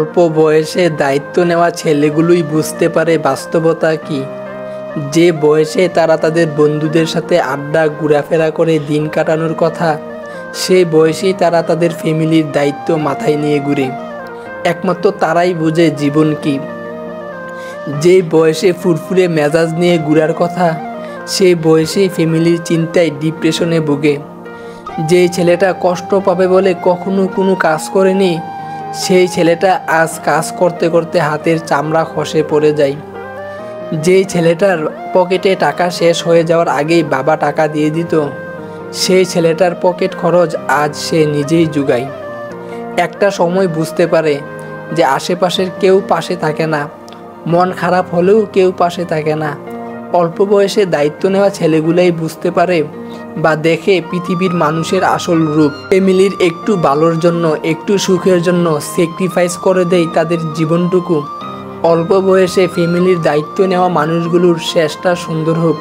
অল্প বয়সে দায়িত্ব নেওয়া ছেলেগুলোই বুঝতে পারে বাস্তবতা কি। যে বয়সে তারা তাদের বন্ধুদের সাথে আড্ডা ঘোরাফেরা করে দিন কাটানোর কথা, সেই বয়সেই তারা তাদের ফ্যামিলির দায়িত্ব মাথায় নিয়ে ঘুরে। একমাত্র তারাই বোঝে জীবন কি। যে বয়সে ফুরফুরে মেজাজ নিয়ে ঘোরার কথা, সেই বয়সেই ফ্যামিলির চিন্তায় ডিপ্রেশনে ভোগে। যে ছেলেটা কষ্ট পাবে বলে কখনো কোনো কাজ করেনি, সেই ছেলেটা আজ কাজ করতে করতে হাতের চামড়া খসে পড়ে যায়। যেই ছেলেটার পকেটে টাকা শেষ হয়ে যাওয়ার আগেই বাবা টাকা দিয়ে দিত, সেই ছেলেটার পকেট খরচ আজ সে নিজেই জোগায়। একটা সময় বুঝতে পারে যে আশেপাশের কেউ পাশে থাকে না, মন খারাপ হলেও কেউ পাশে থাকে না। অল্প বয়সে দায়িত্ব নেওয়া ছেলেগুলাই বুঝতে পারে বা দেখে পৃথিবীর মানুষের আসল রূপ। ফ্যামিলির একটু ভালোর জন্য, একটু সুখের জন্য স্যাক্রিফাইস করে দেয় তাদের জীবনটুকু। অল্প বয়সে ফ্যামিলির দায়িত্ব নেওয়া মানুষগুলোর শেষটা সুন্দর হোক।